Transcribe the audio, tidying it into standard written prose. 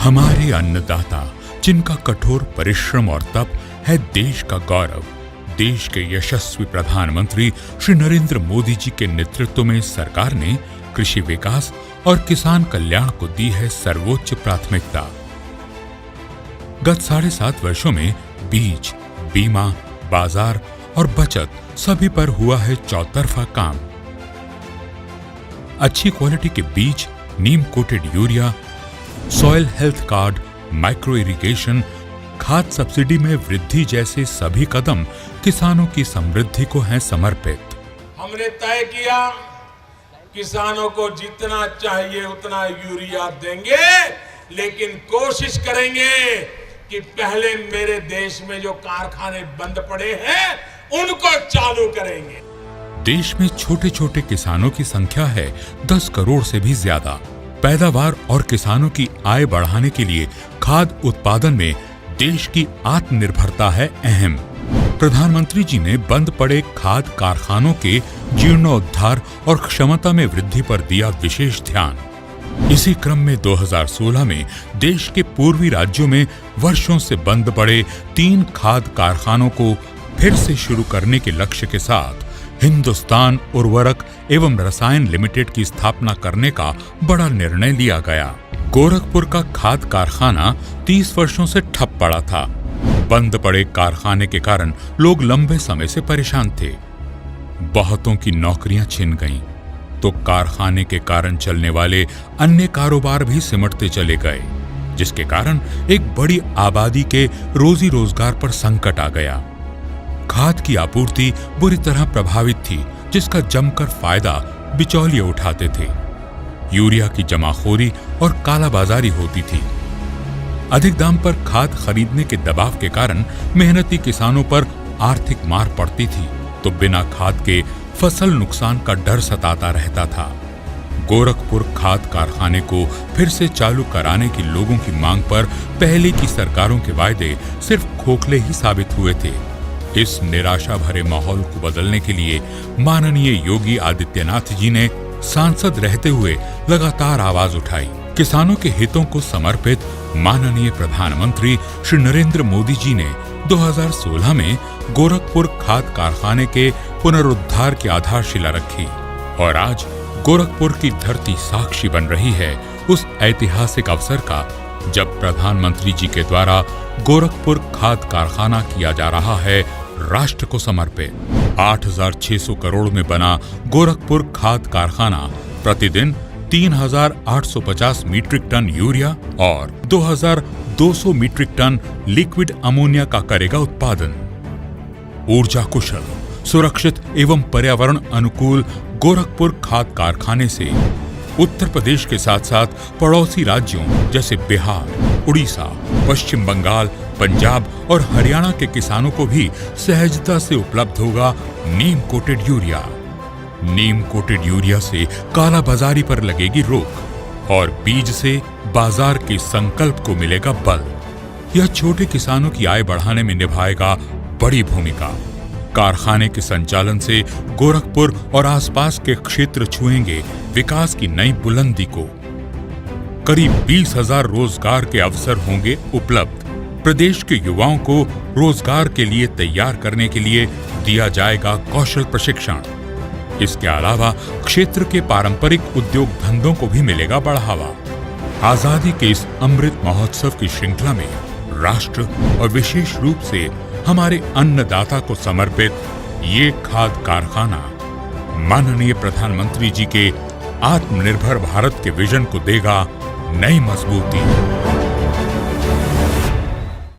हमारे अन्नदाता, जिनका कठोर परिश्रम और तप है देश का गौरव, देश के यशस्वी प्रधानमंत्री श्री नरेंद्र मोदी जी के नेतृत्व में सरकार ने कृषि विकास और किसान कल्याण को दी है सर्वोच्च प्राथमिकता। गत 7.5 वर्षों में बीज, बीमा, बाजार और बचत सभी पर हुआ है चौतरफा काम। अच्छी क्वालिटी के बीज, neem coated urea, soil health card, micro irrigation, खाद सब्सिडी में वृद्धि जैसे सभी कदम किसानों की समृद्धि को हैं समर्पित। हमने तय किया किसानों को जितना चाहिए उतना यूरिया देंगे, लेकिन कोशिश करेंगे कि पहले मेरे देश में जो कारखाने बंद पड़े हैं उनको चालू करेंगे। देश में छोटे छोटे किसानों की संख्या है 10 करोड़ से भी ज्यादा। पैदावार और किसानों की आय बढ़ाने के लिए खाद उत्पादन में देश की आत्मनिर्भरता है अहम। प्रधानमंत्री जी ने बंद पड़े खाद कारखानों के जीर्णोद्धार और क्षमता में वृद्धि पर दिया विशेष ध्यान। इसी क्रम में 2016 में देश के पूर्वी राज्यों में वर्षों से बंद पड़े 3 खाद कारखानों को फिर से शुरू करने के लक्ष्य के साथ हिंदुस्तान उर्वरक एवं रसायन लिमिटेड की स्थापना करने का बड़ा निर्णय लिया गया। गोरखपुर का खाद कारखाना 30 वर्षों से ठप पड़ा था। बंद पड़े कारखाने के कारण लोग लंबे समय से परेशान थे। बहुतों की नौकरियां छिन गईं, तो कारखाने के कारण चलने वाले अन्य कारोबार भी सिमटते चले गए, जिसके कारण एक बड़ी आबादी के रोजी रोजगार पर संकट आ गया। खाद की आपूर्ति बुरी तरह प्रभावित थी, जिसका जमकर फायदा बिचौलिए उठाते थे। यूरिया की जमाखोरी और कालाबाजारी होती थी। अधिक दाम पर खाद खरीदने के दबाव के कारण मेहनती किसानों पर आर्थिक मार पड़ती थी, तो बिना खाद के फसल नुकसान का डर सताता रहता था। गोरखपुर खाद कारखाने को फिर से चालू कराने की लोगों की मांग पर पहले की सरकारों के वायदे सिर्फ खोखले ही साबित हुए थे। इस निराशा भरे माहौल को बदलने के लिए माननीय योगी आदित्यनाथ जी ने सांसद रहते हुए लगातार आवाज उठाई। किसानों के हितों को समर्पित माननीय प्रधानमंत्री श्री नरेंद्र मोदी जी ने 2016 में गोरखपुर खाद कारखाने के पुनरुद्धार की आधारशिला रखी और आज गोरखपुर की धरती साक्षी बन रही है उस ऐतिहासिक अवसर का, जब प्रधानमंत्री जी के द्वारा गोरखपुर खाद कारखाना किया जा रहा है राष्ट्र को समर्पित। 8,600 करोड़ में बना गोरखपुर खाद कारखाना प्रतिदिन 3,850 मीट्रिक टन यूरिया और 2,200 मीट्रिक टन लिक्विड अमोनिया का करेगा उत्पादन। ऊर्जा कुशल, सुरक्षित एवं पर्यावरण अनुकूल गोरखपुर खाद कारखाने से उत्तर प्रदेश के साथ साथ पड़ोसी राज्यों जैसे बिहार, उड़ीसा, पश्चिम बंगाल, पंजाब और हरियाणा के किसानों को भी सहजता से उपलब्ध होगा नीम कोटेड यूरिया। नीम कोटेड यूरिया से कालाबाजारी पर लगेगी रोक और बीज से बाजार के संकल्प को मिलेगा बल। यह छोटे किसानों की आय बढ़ाने में निभाएगा बड़ी भूमिका। कारखाने के संचालन से गोरखपुर और आसपास के क्षेत्र छुएंगे विकास की नई बुलंदी को। करीब 20,000 रोजगार के अवसर होंगे उपलब्ध। प्रदेश के युवाओं को रोजगार के लिए तैयार करने के लिए दिया जाएगा कौशल प्रशिक्षण। इसके अलावा क्षेत्र के पारंपरिक उद्योग धंधों को भी मिलेगा बढ़ावा। आजादी के इस अमृत महोत्सव की श्रृंखला में राष्ट्र और विशेष रूप से हमारे अन्नदाता को समर्पित ये खाद कारखाना माननीय प्रधानमंत्री जी के आत्मनिर्भर भारत के विजन को देगा नई मजबूती।